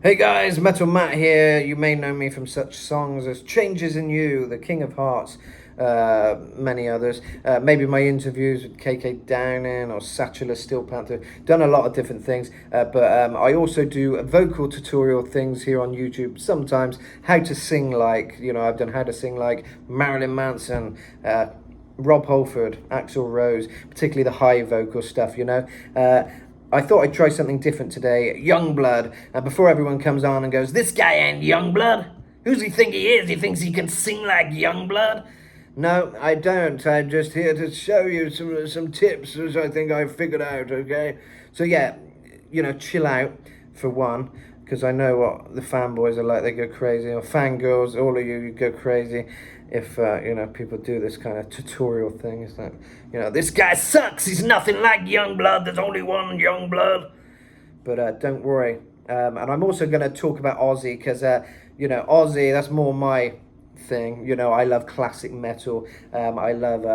Hey guys, Metal Matt here. You may know me from such songs as Changes in You, The King of Hearts, many others. Maybe my interviews with KK Downing or Satchel Steel Panther. Done a lot of different things, but I also do vocal tutorial things here on YouTube. Sometimes how to sing like, I've done how to sing like Marilyn Manson, Rob Halford, Axl Rose, particularly the high vocal stuff. I thought I'd try something different today. Yungblud. Before everyone comes on and goes, "This guy ain't Yungblud. Who's he think he is? He thinks he can sing like Yungblud." No, I don't. I'm just here to show you some tips as I think I've figured out, okay? So yeah, chill out for one, because I know what the fanboys are like. They go crazy, or fangirls, all of you go crazy if people do this kind of tutorial thing. It's like, this guy sucks. He's nothing like Yungblud. There's only one Yungblud. But don't worry. And I'm also going to talk about Ozzy because Ozzy. That's more my thing. I love classic metal. I love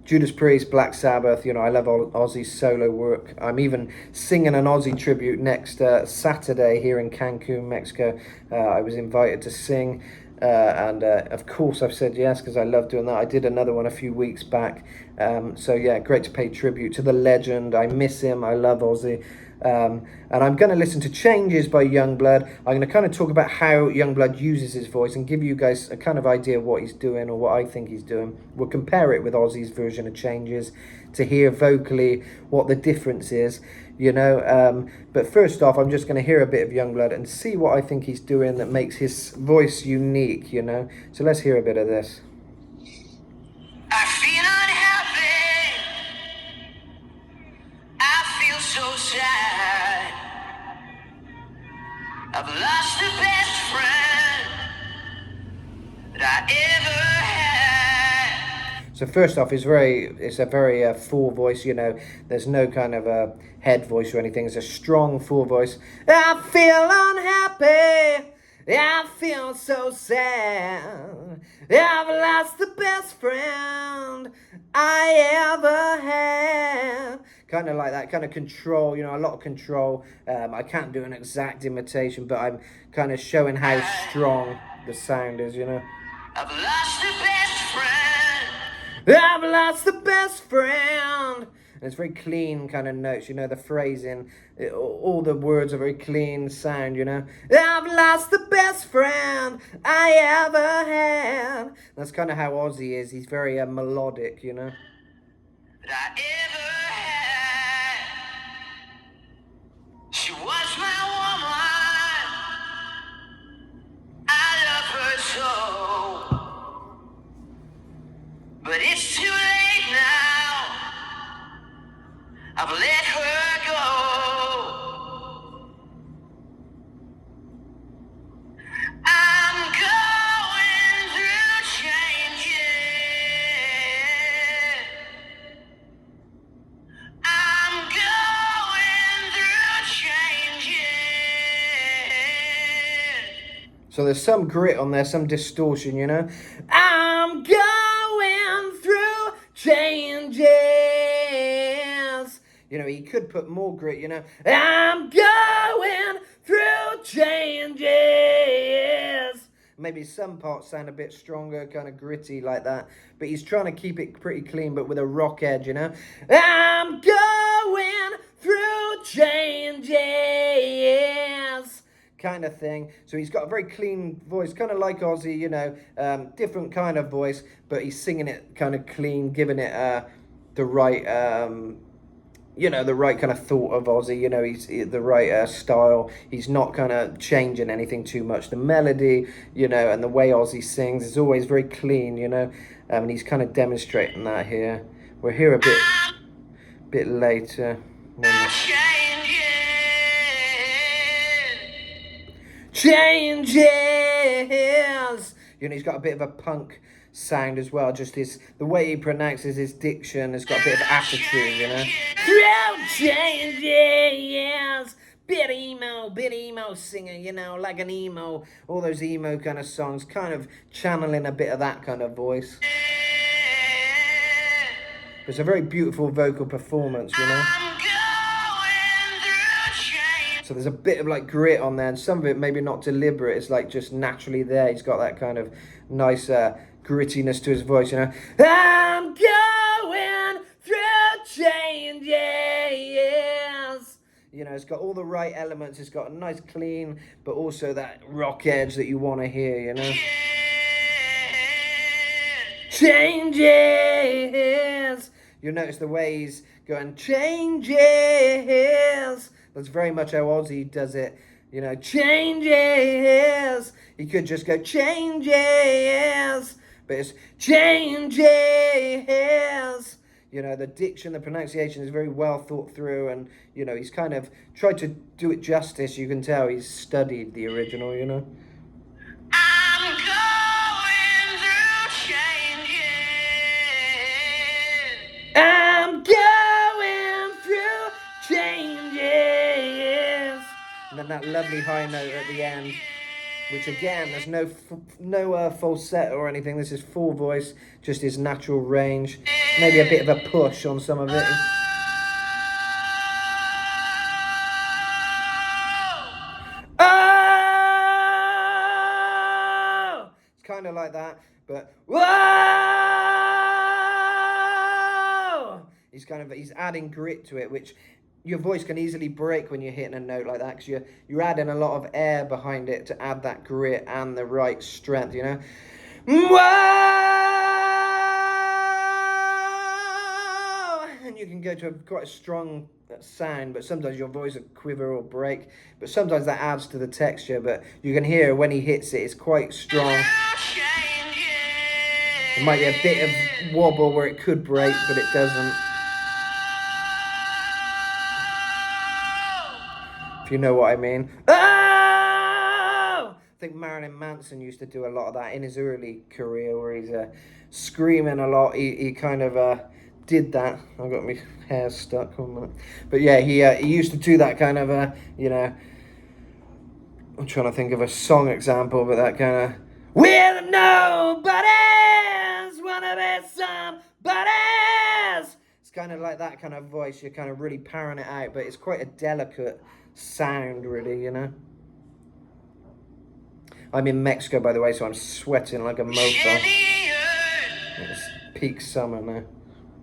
Judas Priest, Black Sabbath. I love Ozzy's solo work. I'm even singing an Ozzy tribute next Saturday here in Cancun, Mexico. I was invited to sing. And of course I've said yes because I love doing that. I did another one a few weeks back. So yeah, great to pay tribute to the legend. I miss him. I love Ozzy. And I'm going to listen to Changes by Yungblud. I'm going to kind of talk about how Yungblud uses his voice and give you guys a kind of idea of what he's doing or what I think he's doing. We'll compare it with Ozzy's version of Changes to hear vocally what the difference is, But first off, I'm just going to hear a bit of Yungblud and see what I think he's doing that makes his voice unique, So let's hear a bit of this. I feel unhappy. I feel so sad. I've lost the best friend that I ever had. So first off, it's a very full voice. There's no kind of a head voice or anything. It's a strong full voice. I feel unhappy. I feel so sad. I've lost the best friend I ever had. Kind of like that, kind of control, a lot of control. I can't do an exact imitation, but I'm kind of showing how strong the sound is, I've lost the best friend. I've lost the best friend. And it's very clean kind of notes, the phrasing, all the words are very clean sound, I've lost the best friend I ever had. That's kind of how Ozzy is. He's very melodic, That I ever had. She was my woman. I love her so. But it's too late now. I've let her go. I'm going through changes. I'm going through changes. So there's some grit on there, some distortion, I'm going through changes. He could put more grit, I'm going through changes. Maybe some parts sound a bit stronger, kind of gritty like that. But he's trying to keep it pretty clean, but with a rock edge, I'm going through changes. Kind of thing. So he's got a very clean voice, kind of like Ozzy, different kind of voice, but he's singing it kind of clean, giving it the right, the right kind of thought of Ozzy, he's the right style. He's not kind of changing anything too much. The melody, and the way Ozzy sings is always very clean, and he's kind of demonstrating that here. We'll hear a bit later. Changes. He's got a bit of a punk sound as well. Just the way he pronounces his diction has got a bit of attitude, Through changes. Bit emo singer, like an emo. All those emo kind of songs, kind of channeling a bit of that kind of voice. It's a very beautiful vocal performance, So there's a bit of like grit on there, and some of it maybe not deliberate. It's like just naturally there. He's got that kind of nice grittiness to his voice, you know. I'm going through changes. You know, it's got all the right elements. It's got a nice clean, but also that rock edge that you want to hear, you know. Changes. You'll notice the way he's going, changes. That's very much how Ozzy does it. You know, changes. He could just go, changes. But it's changes. You know, the diction, the pronunciation is very well thought through. And, you know, he's kind of tried to do it justice. You can tell he's studied the original, you know. I'm going through changes. I'm going through changes. And then that lovely high note at the end, which again, there's no falsetto or anything. This is full voice, just his natural range. Maybe a bit of a push on some of it. Oh! It's kind of like that, but whoa! He's adding grit to it, which your voice can easily break when you're hitting a note like that, because you're adding a lot of air behind it to add that grit and the right strength, you know. Whoa! And you can go to quite a strong sound, but sometimes your voice will quiver or break, but sometimes that adds to the texture. But you can hear when he hits it, it's quite strong. There might be a bit of wobble where it could break, but it doesn't. If you know what I mean. Oh! I think Marilyn Manson used to do a lot of that in his early career, where he's screaming a lot. He kind of did that. I've got my hair stuck. But yeah, he used to do that kind of, you know, I'm trying to think of a song example, but that kind of, we're nobody's, wanna be somebody's. It's kind of like that kind of voice. You're kind of really powering it out, but it's quite a delicate sound, really, you know. I'm in Mexico, by the way, so I'm sweating like a mofo. It's peak summer now.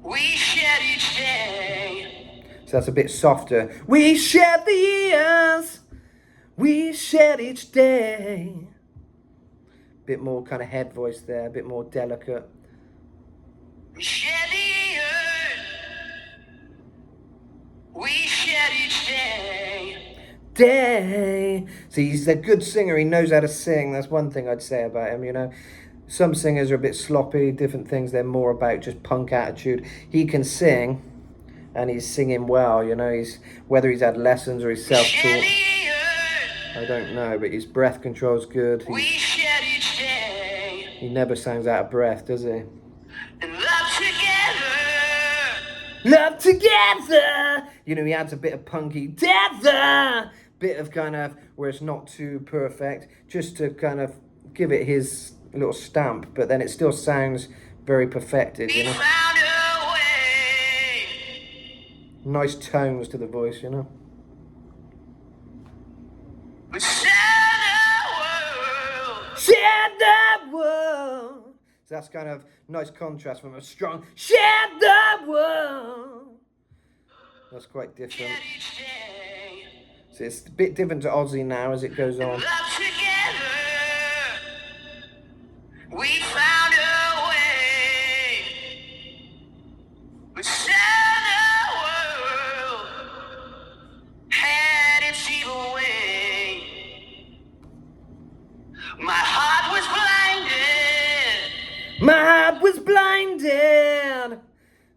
We shed each day. So that's a bit softer. We shed the years, we shed each day. Bit more kind of head voice there, a bit more delicate. We shed the earth. We shed each day. See, he's a good singer. He knows how to sing. That's one thing I'd say about him, you know. Some singers are a bit sloppy, different things. They're more about just punk attitude. He can sing, and he's singing well, you know. Whether he's had lessons or he's self-taught, I don't know, but his breath control's good. He never sounds out of breath, does he? Love together. You know, he adds a bit of punky together, bit of kind of where it's not too perfect, just to kind of give it his little stamp, but then it still sounds very perfected, you know. Nice tones to the voice, you know. Share the world. So that's kind of nice contrast from a strong share the world. That's quite different. So it's a bit different to Ozzy now as it goes on. We found a way. We said the world had its evil way. My heart was blinded. My heart was blinded.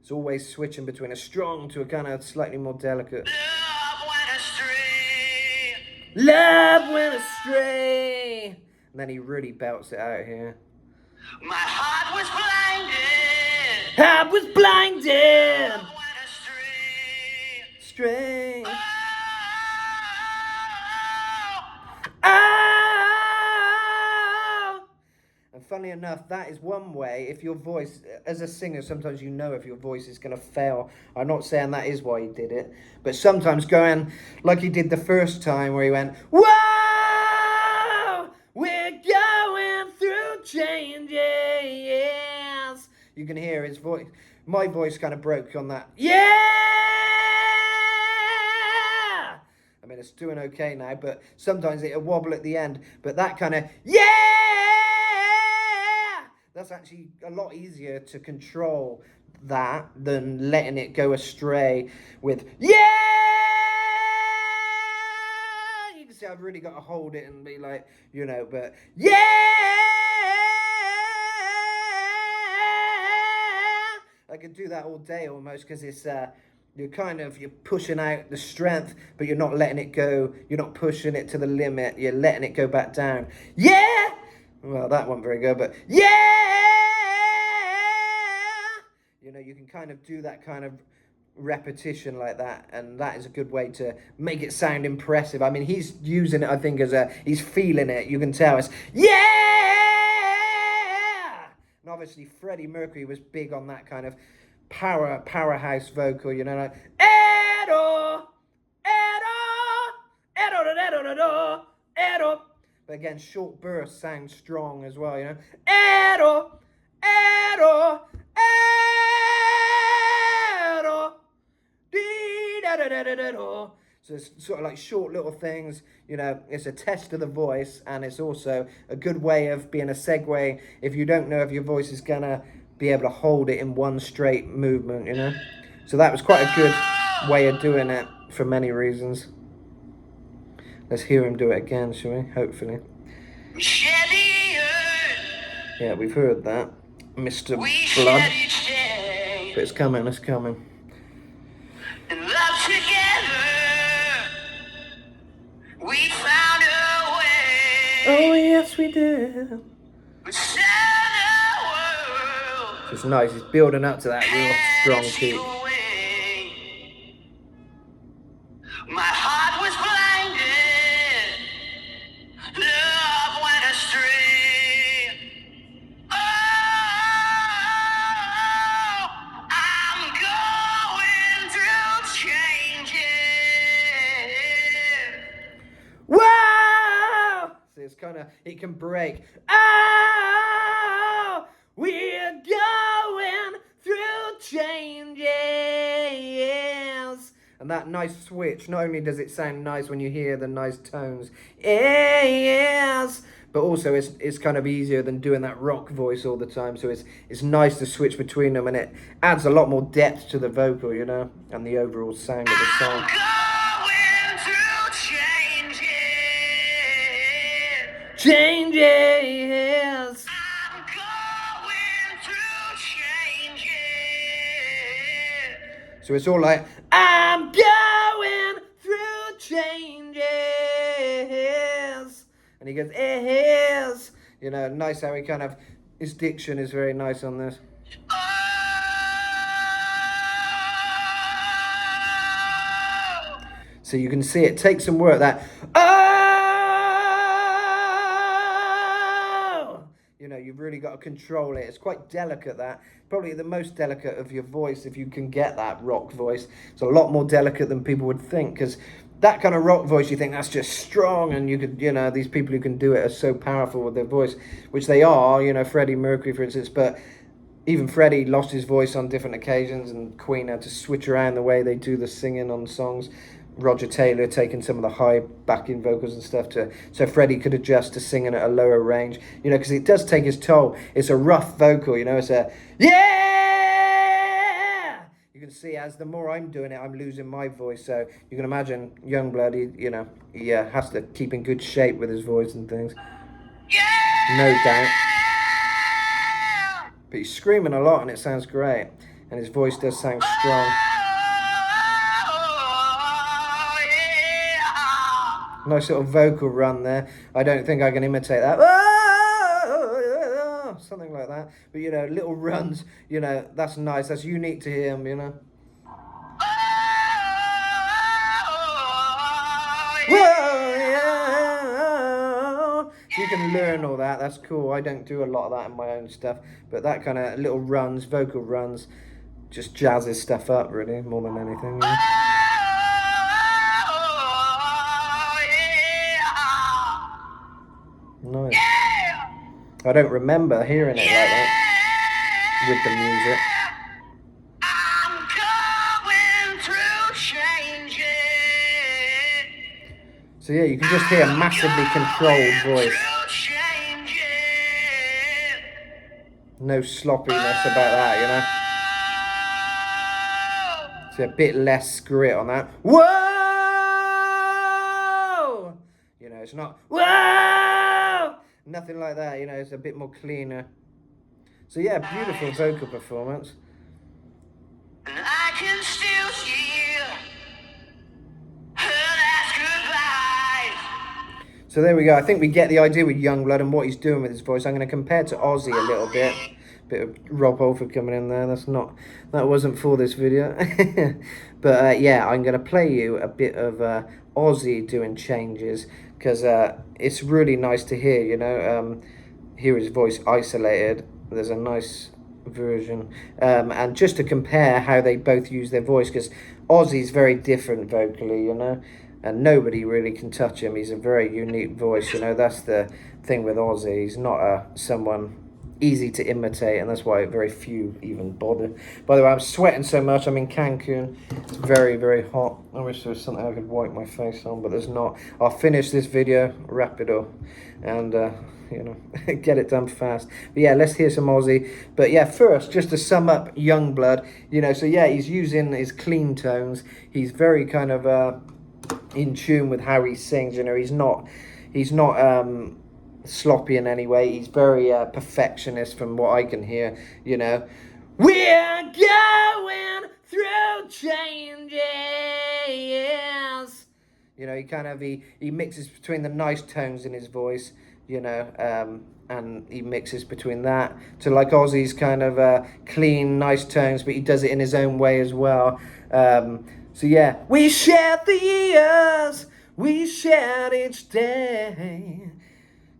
It's always switching between a strong to a kind of slightly more delicate. Love went astray. Love went astray. And then he really belts it out here. My heart was blinded. Heart was blinded. Love went astray. Stray. Oh. Oh. And funny enough, that is one way. If your voice, as a singer, sometimes you know if your voice is going to fail. I'm not saying that is why he did it, but sometimes going like he did the first time where he went, whoa, we're going through changes. You can hear his voice. My voice kind of broke on that. Yeah! I mean, it's doing okay now, but sometimes it'll wobble at the end. But that kind of, yeah! That's actually a lot easier to control that than letting it go astray with, yeah! You can see I've really got to hold it and be like, you know, but, yeah! I could do that all day almost because it's, you're pushing out the strength, but you're not letting it go. You're not pushing it to the limit. You're letting it go back down. Yeah! Well, that wasn't very good, but yeah! You know, you can kind of do that kind of repetition like that, and that is a good way to make it sound impressive. I mean, he's using it, I think, he's feeling it. You can tell it's, yeah! And obviously, Freddie Mercury was big on that kind of powerhouse vocal, you know, like Edo, Edo, Edo, Edo, Edo, Edo. But again, short bursts sound strong as well, you know. Edo, Edo, Edo, dee da da da da da. So it's sort of like short little things, you know, it's a test of the voice, and it's also a good way of being a segue if you don't know if your voice is gonna be able to hold it in one straight movement, you know. So that was quite a good way of doing it for many reasons. Let's hear him do it again, shall we? Hopefully. Yeah, we've heard that, Mr. Blood. But it's coming, it's coming. We found a way. Oh yes, we did. It's nice. He's building up to that real strong peak. My heart was blinded. Love went astray. Oh, I'm going through changes. Whoa! See, it's kind of, it can break. Oh, we're going through changes. And that nice switch, not only does it sound nice when you hear the nice tones, yes, but also it's kind of easier than doing that rock voice all the time. So it's nice to switch between them, and it adds a lot more depth to the vocal, you know, and the overall sound of the song. Changes. I'm going through changes. So it's all like, I'm going through changes. And he goes, yes. You know, nice how he kind of, his diction is very nice on this. So you can see it takes some work, that, you know, you've really got to control it. It's quite delicate, that. Probably the most delicate of your voice, if you can get that rock voice. It's a lot more delicate than people would think, because that kind of rock voice, you think that's just strong, and you could, you know, these people who can do it are so powerful with their voice, which they are, you know, Freddie Mercury, for instance, but even Freddie lost his voice on different occasions, and Queen had to switch around the way they do the singing on songs. Roger Taylor taking some of the high backing vocals and stuff so Freddie could adjust to singing at a lower range, you know, because it does take its toll. It's a rough vocal, you know, it's a yeah. You can see as the more I'm doing it, I'm losing my voice. So you can imagine Yungblud, he has to keep in good shape with his voice and things. No doubt. But he's screaming a lot and it sounds great, and his voice does sound strong. Nice little vocal run there. I don't think I can imitate that. Something like that. But, you know, little runs, you know, that's nice. That's unique to him, you know. Whoa, yeah. you can learn all that, that's cool. I don't do a lot of that in my own stuff, but that kind of little runs, vocal runs, just jazzes stuff up, really, more than anything. You know? Nice. I don't remember hearing it like that with the music. I'm going through changes. So yeah, you can just hear a massively controlled voice. No sloppiness about that, you know. It's a bit less grit on that. Whoa! You know, it's not whoa! Nothing like that, you know, it's a bit more cleaner. So yeah, beautiful vocal performance. And I can still hear her last goodbye. So there we go. I think we get the idea with Yungblud and what he's doing with his voice. I'm going to compare to Ozzy a little bit. Bit of Rob Halford coming in there. That wasn't for this video. But yeah, I'm going to play you a bit of Ozzy doing changes, because it's really nice to hear, you know, hear his voice isolated. There's a nice version, and just to compare how they both use their voice, because Ozzy's very different vocally, you know, and nobody really can touch him. He's a very unique voice, you know. That's the thing with Ozzy. He's not someone easy to imitate, and that's why very few even bother. By the way, I'm sweating so much. I'm in Cancun. It's very, very hot. I wish there was something I could wipe my face on, but there's not. I'll finish this video, wrap it up, and you know, get it done fast. But yeah, let's hear some Ozzy. But yeah, first, just to sum up Yungblud, you know, so yeah, he's using his clean tones. He's very kind of in tune with how he sings, you know. He's not sloppy in any way. He's very perfectionist from what I can hear, you know. We're going through changes. You know, he mixes between the nice tones in his voice, you know, and he mixes between that to like Ozzy's kind of clean, nice tones, but he does it in his own way as well. So yeah, we shared the years, we shared each day.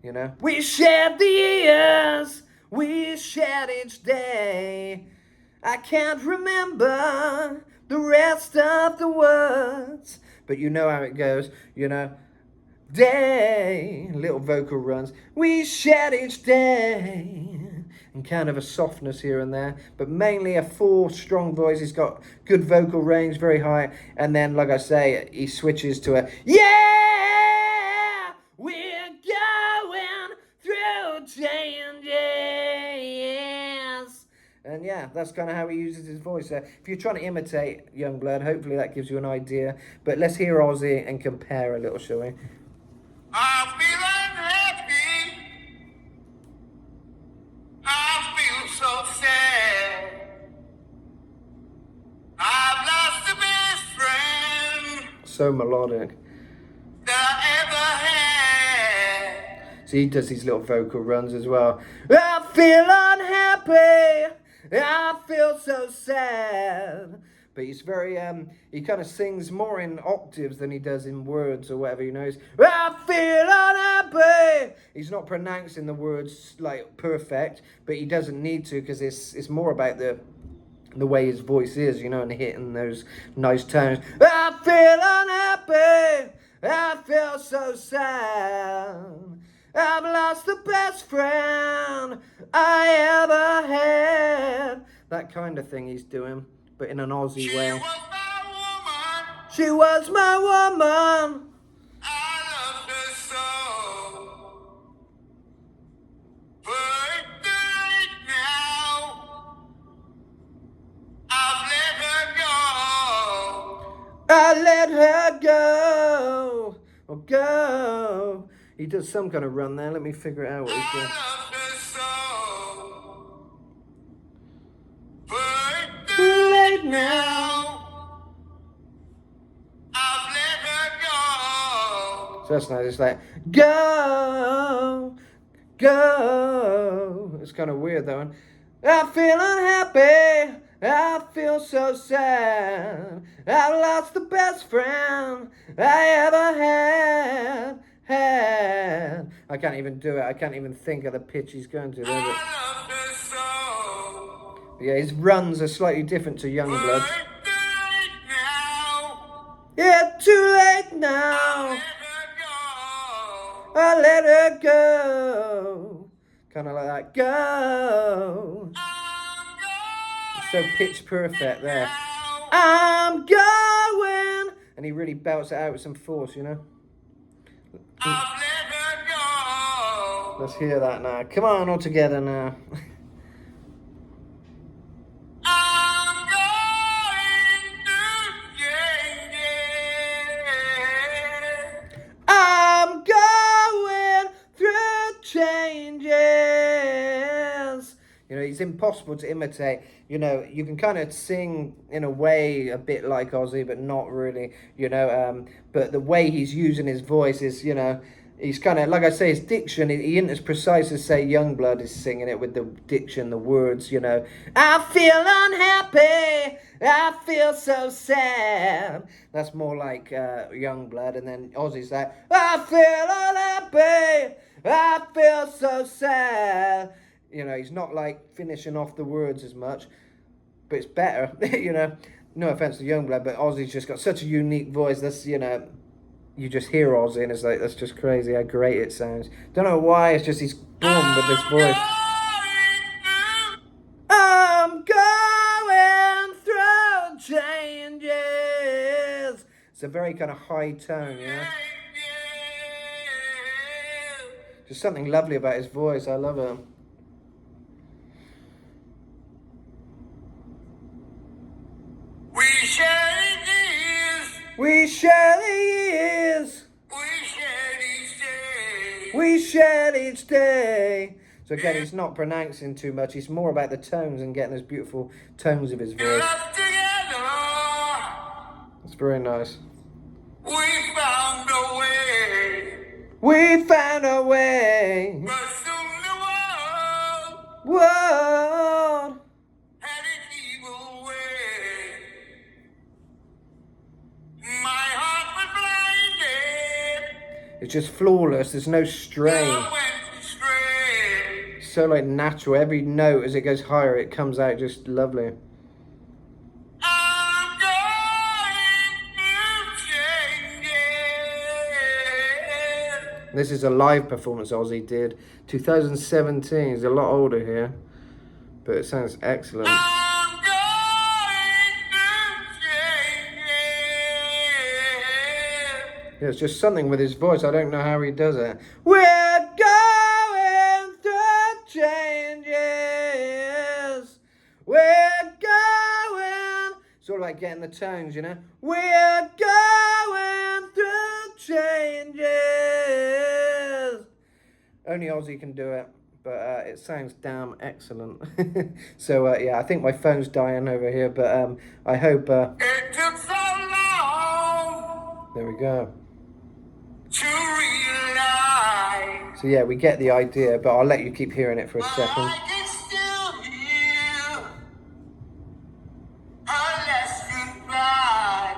You know, we shared the years, we shared each day. I can't remember the rest of the words, but you know how it goes, you know. Day, little vocal runs, we shared each day, and kind of a softness here and there, but mainly a full strong voice. He's got good vocal range, very high, and then like I say, he switches to a yeah, we're going through changes. And yeah, that's kind of how he uses his voice. If you're trying to imitate Yungblud, hopefully that gives you an idea. But let's hear Ozzy and compare a little, shall we? I feel unhappy. I feel so sad. I've lost a best friend So melodic. that I ever had. So he does these little vocal runs as well. I feel unhappy. I feel so sad. But he's very, he kind of sings more in octaves than he does in words or whatever, you know. He's, I feel unhappy. He's not pronouncing the words like perfect, but he doesn't need to, because it's more about the way his voice is, you know, and hitting those nice tones. I feel unhappy. I feel so sad. I've lost the best friend I ever had. That kind of thing he's doing, but in an Aussie way. She was my woman. I loved her so. But now I've let her go. I let her go. Oh, go. He does some kind of run there. Let me figure it out what he's doing. I loved her so. But Too late now. I've let her go. So that's nice. It's like, go, go. It's kind of weird though. I feel unhappy. I feel so sad. I've lost the best friend I ever hand. I can't even do it. I can't even think of the pitch he's going to there. But yeah, his runs are slightly different to Yungblud's. Yeah, too late now. I let her go. Kind of like that. Go. It's so pitch perfect there. I'm going. And he really belts it out with some force, you know. Let's hear that now. Come on, all together now. I'm going through changes. You know, he's impossible to imitate. You know, you can kind of sing in a way a bit like Ozzy, but not really, you know. But the way he's using his voice is, you know, he's kind of, like I say, his diction, he isn't as precise as, say, Yungblud is singing it with the diction, the words, you know. I feel unhappy, I feel so sad. That's more like Yungblud, and then Ozzy's like, I feel unhappy, I feel so sad. You know, he's not like finishing off the words as much, but it's better, you know. No offense to Yungblud, but Ozzy's just got such a unique voice. That's, you know, you just hear Ozzy and it's like, that's just crazy how great it sounds. Don't know why, it's just he's born with this voice. I'm going through changes. It's a very kind of high tone, you know. Just something lovely about his voice. I love it. We share the years. We shared each day. So again, he's not pronouncing too much. It's more about the tones and getting those beautiful tones of his voice. It's very nice. We found a way. We found a way. But soon the world World. had its evil way. My heart was blinded. It's just flawless. There's no strain. I went astray. So like natural. Every note as it goes higher, it comes out just lovely. I'm going through changes. This is a live performance Ozzy did 2017. He's a lot older here, but it sounds excellent. I'm going through changes. Yeah, it's just something with his voice. I don't know how he does it. We're going through changes. We're going. It's all about getting the tones, you know. We're going through changes. Only Ozzy can do it, but it sounds damn excellent. So yeah, I think my phone's dying over here, but I hope. It took so long There we go. to realize So yeah, we get the idea, but I'll let you keep hearing it for a second. I can still hear a last goodbye.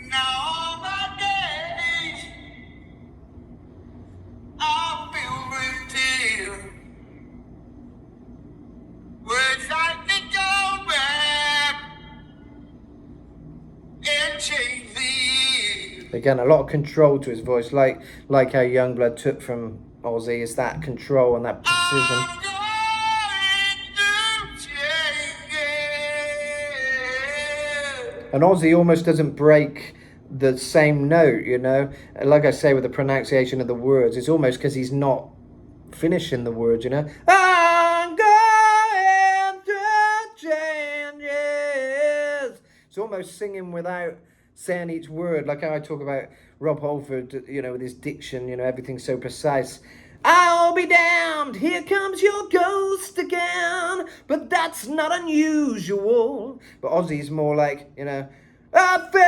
Now all my days are filled with tears, which I think I'll back and change the years. Again, a lot of control to his voice, like how Yungblud took from Ozzy, is that control and that precision. I'm going through changes. And Ozzy almost doesn't break the same note, you know. Like I say, with the pronunciation of the words, it's almost because he's not finishing the words, you know. I'm going through changes. It's almost singing without saying each word, like how I talk about Rob Halford, you know, with his diction, you know, everything's so precise. I'll be damned, here comes your ghost again, but that's not unusual. But Ozzy's more like, you know, I feel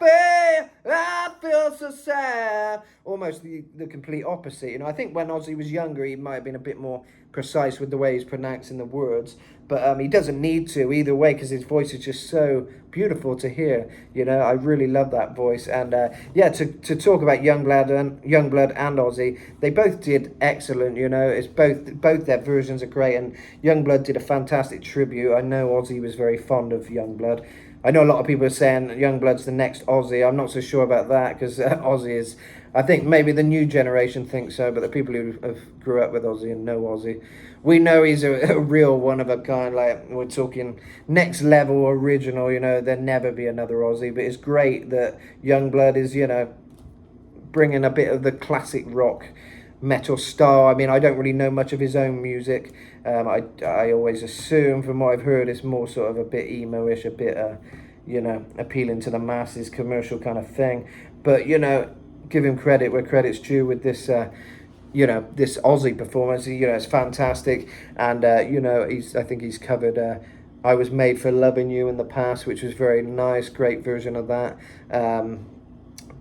happy, I feel so sad. Almost the complete opposite. You know, I think when Ozzy was younger, he might have been a bit more precise with the way he's pronouncing the words, but he doesn't need to either way because his voice is just so beautiful to hear. You know, I really love that voice. And yeah, to talk about Youngblood and Ozzy, they both did excellent. You know, it's both their versions are great, and Youngblood did a fantastic tribute. I know Ozzy was very fond of Youngblood. I know a lot of people are saying Youngblood's the next Ozzy. I'm not so sure about that because Ozzy is. I think maybe the new generation thinks so, but the people who have grew up with Ozzy and know Ozzy, we know he's a real one of a kind. Like, we're talking next level original. You know, there'll never be another Ozzy. But it's great that Youngblood is, you know, bringing a bit of the classic rock metal style. I mean, I don't really know much of his own music. I always assume from what I've heard it's more sort of a bit emo-ish, a bit you know, appealing to the masses, commercial kind of thing. But, you know, give him credit where credit's due with this you know, this Ozzy performance. You know, it's fantastic. And you know, I think he's covered I Was Made for Loving You in the past, which was very nice, great version of that.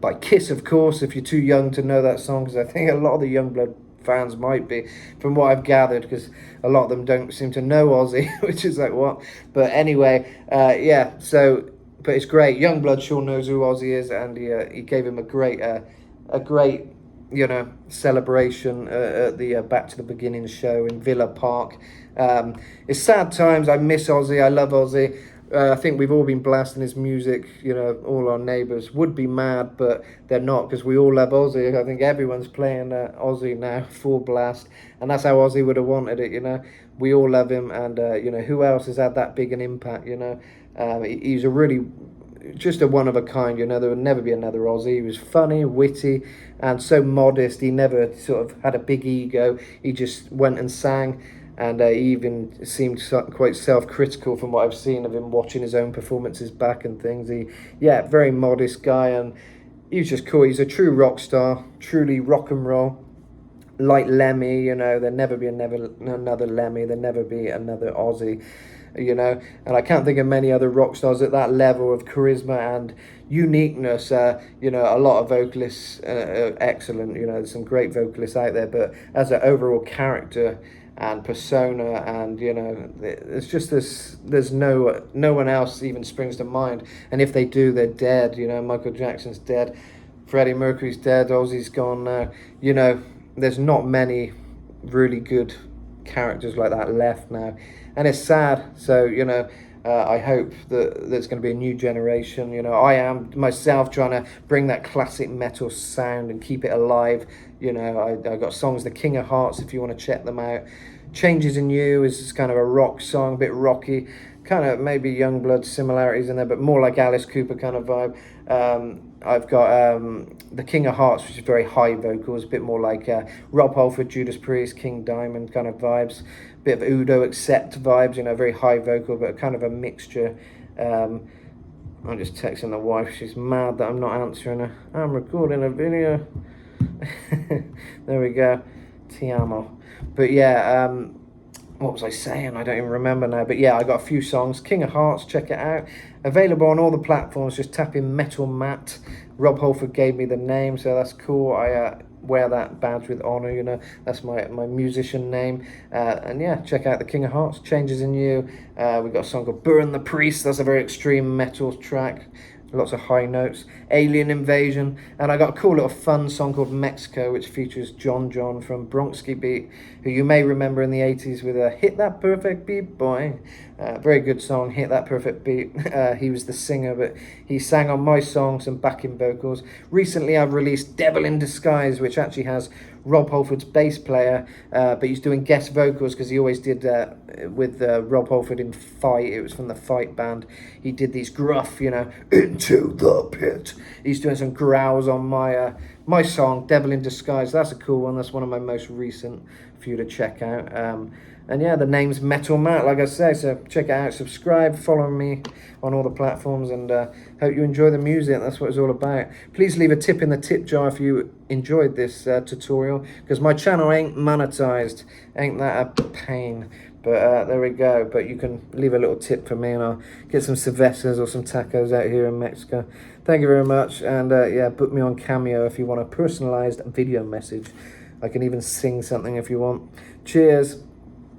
By Kiss, of course, if you're too young to know that song, because I think a lot of the Youngblood fans might be, from what I've gathered, because a lot of them don't seem to know Ozzy, which is like, what? But anyway, yeah, so, but it's great. Youngblood sure knows who Ozzy is, and he gave him a great, you know, celebration at the Back to the Beginning show in Villa Park. It's sad times. I miss Ozzy. I love Ozzy. I think we've all been blasting his music. You know, all our neighbours would be mad, but they're not, because we all love Ozzy. I think everyone's playing Ozzy now, full blast, and that's how Ozzy would have wanted it. You know, we all love him, and you know, who else has had that big an impact? You know, he's a really just a one of a kind. You know, there would never be another Ozzy. He was funny, witty, and so modest. He never sort of had a big ego. He just went and sang. And he even seemed quite self-critical from what I've seen of him watching his own performances back and things. Yeah, very modest guy, and he was just cool. He's a true rock star, truly rock and roll. Like Lemmy, you know, there'll never be another Lemmy. There'll never be another Ozzy, you know. And I can't think of many other rock stars at that level of charisma and uniqueness. You know, a lot of vocalists are excellent. You know, there's some great vocalists out there, but as an overall character and persona, and you know, it's just this, there's no one else even springs to mind, and if they do, they're dead. You know, Michael Jackson's dead, Freddie Mercury's dead, Ozzy's gone now. You know, there's not many really good characters like that left now, and it's sad. So, you know, I hope that there's going to be a new generation. You know, I am myself trying to bring that classic metal sound and keep it alive. You know, I got songs, The King of Hearts, if you want to check them out. Changes in You is kind of a rock song, a bit rocky, kind of maybe Youngblood similarities in there, but more like Alice Cooper kind of vibe. I've got The King of Hearts, which is very high vocals, a bit more like Rob Halford, Judas Priest, King Diamond kind of vibes. Bit of Udo Accept vibes, you know, very high vocal, but kind of a mixture. I'm just texting the wife. She's mad that I'm not answering her. I'm recording a video. There we go. Ti amo. But yeah, what was I saying? I don't even remember now. But yeah, I got a few songs. King of Hearts, check it out. Available on all the platforms. Just tap in Metal Matt. Rob Halford gave me the name, so that's cool. I wear that badge with honor, you know. That's my musician name. And yeah, check out The King of Hearts, Changes in You. We've got a song called Burn the Priest. That's a very extreme metal track. Lots of high notes. Alien Invasion. And I got a cool little fun song called Mexico, which features John from Bronxky Beat, who you may remember in the 80s with Hit That Perfect Beat Boy. Very good song, Hit That Perfect Beat. He was the singer, but he sang on my songs and backing vocals. Recently I've released Devil in Disguise, which actually has Rob Halford's bass player, but he's doing guest vocals because he always did with Rob Halford in Fight. It was from the Fight band. He did these gruff, you know, into the pit. He's doing some growls on my song, Devil in Disguise. That's a cool one. That's one of my most recent for you to check out. And yeah, the name's Metal Matt, like I say, so check it out, subscribe, follow me on all the platforms, and hope you enjoy the music. That's what it's all about. Please leave a tip in the tip jar if you enjoyed this tutorial, because my channel ain't monetized. Ain't that a pain? But there we go. But you can leave a little tip for me and I'll get some cervezas or some tacos out here in Mexico. Thank you very much. And yeah, book me on Cameo if you want a personalized video message. I can even sing something if you want. Cheers.